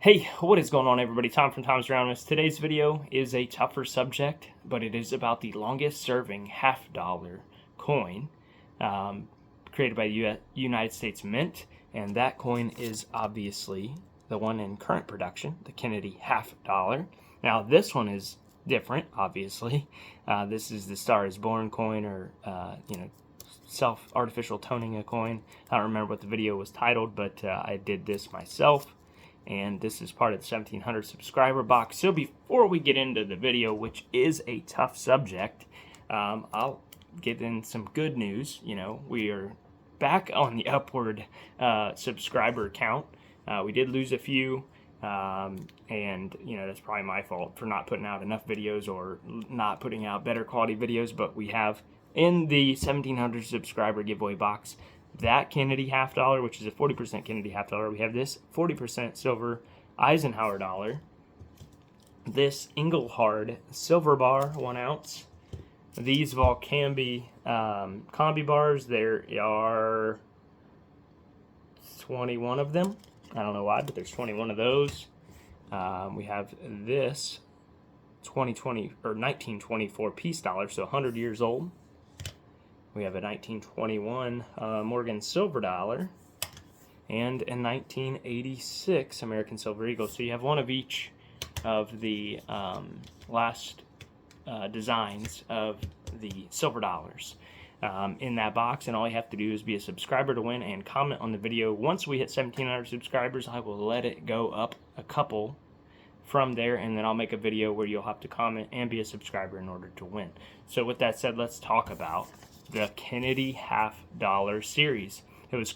Hey, what is going on, everybody? Tom from Tom's Roundness. Today's video is a tougher subject, but it is about the longest serving $50 coin created by the United States Mint, and that coin is obviously the one in current production, the Kennedy $50. Now, this one is different, obviously. This is the Star is Born coin, or artificial toning a coin. I don't remember what the video was titled, but I did this myself, and this is part of the 1700 subscriber box. So before we get into the video, which is a tough subject, I'll get in some good news. We are back on the upward subscriber count. We did lose a few, and that's probably my fault for not putting out enough videos or not putting out better quality videos, but we have in the 1700 subscriber giveaway box that Kennedy $50, which is a 40% Kennedy $50. We have this 40% silver Eisenhower dollar, this Engelhard silver bar, 1 ounce. These Valcambi combi bars, there are 21 of them. I don't know why, but there's 21 of those. We have this 2020 or 1924 peace dollar, so 100 years old. We have a 1921 Morgan silver dollar and a 1986 American Silver Eagle. So you have one of each of the last designs of the silver dollars in that box, and all you have to do is be a subscriber to win and comment on the video. Once we hit 1700 subscribers, I will let it go up a couple from there, and then I'll make a video where you'll have to comment and be a subscriber in order to win. So with that said, let's talk about the Kennedy $50 series. It was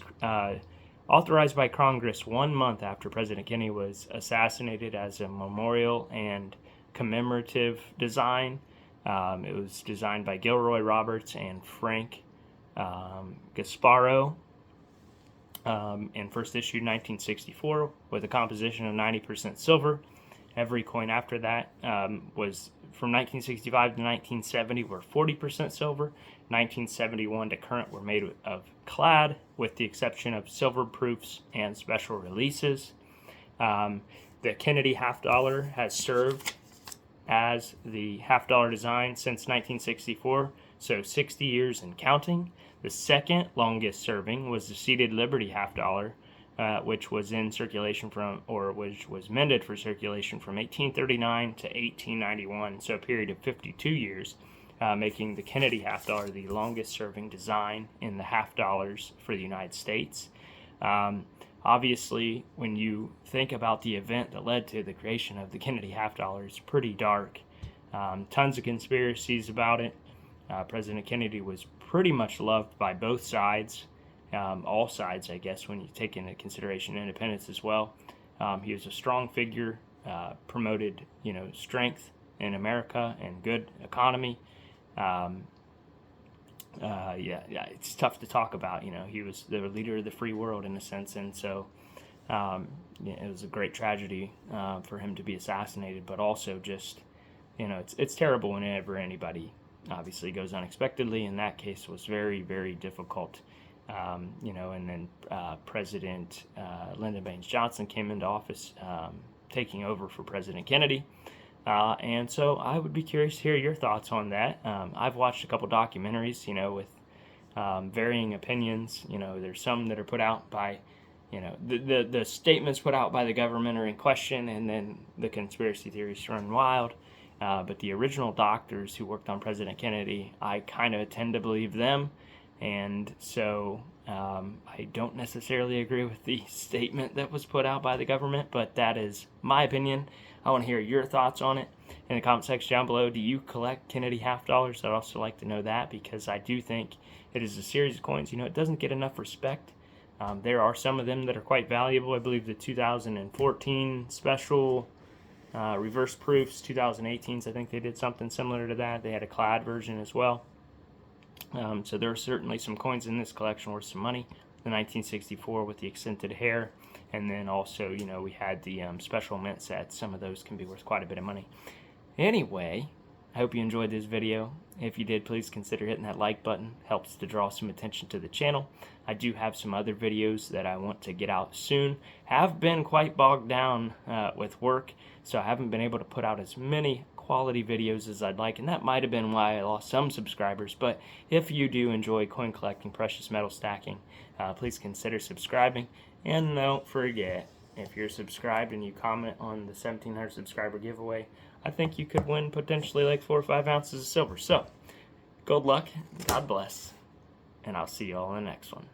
authorized by Congress 1 month after President Kennedy was assassinated as a memorial and commemorative design. It was designed by Gilroy Roberts and Frank Gasparro, and first issued in 1964 with a composition of 90% silver. Every coin after that was from 1965 to 1970 were 40% silver. 1971 to current were made of clad, with the exception of silver proofs and special releases. The Kennedy $50 has served as the $50 design since 1964, so 60 years and counting. The second longest serving was the seated Liberty $50, which was in circulation which was mended for circulation from 1839 to 1891, so a period of 52 years, making the Kennedy $50 the longest serving design in the $50 for the United States. Obviously, when you think about the event that led to the creation of the Kennedy $50, it's pretty dark. Tons of conspiracies about it. President Kennedy was pretty much loved by both sides. All sides, I guess, when you take into consideration independence as well. He was a strong figure, promoted, strength in America and good economy. It's tough to talk about. He was the leader of the free world in a sense, and so it was a great tragedy for him to be assassinated. But also, just it's terrible whenever anybody obviously goes unexpectedly. In that case, was very, very difficult. And then President Lyndon Baines Johnson came into office, taking over for President Kennedy. And so I would be curious to hear your thoughts on that. I've watched a couple documentaries, with varying opinions. There's some that are put out by, the statements put out by the government are in question, and then the conspiracy theories run wild. But the original doctors who worked on President Kennedy, I kind of tend to believe them. And so I don't necessarily agree with the statement that was put out by the government, but that is my opinion. I want to hear your thoughts on it in the comment section down below. Do you collect Kennedy $50? I'd also like to know that, because I do think it is a series of coins. It doesn't get enough respect. There are some of them that are quite valuable. I believe the 2014 special reverse proofs, 2018s, I think they did something similar to that. They had a clad version as well. So there are certainly some coins in this collection worth some money. The 1964 with the accented hair, and then also, we had the special mint sets. Some of those can be worth quite a bit of money. Anyway, I hope you enjoyed this video. If you did, please consider hitting that like button. Helps to draw some attention to the channel. I do have some other videos that I want to get out soon. Have been quite bogged down with work, so I haven't been able to put out as many quality videos as I'd like, and that might have been why I lost some subscribers. But if you do enjoy coin collecting, precious metal stacking, please consider subscribing. And don't forget, if you're subscribed and you comment on the 1,700 subscriber giveaway, I think you could win potentially like 4 or 5 ounces of silver. So, good luck, God bless, and I'll see you all in the next one.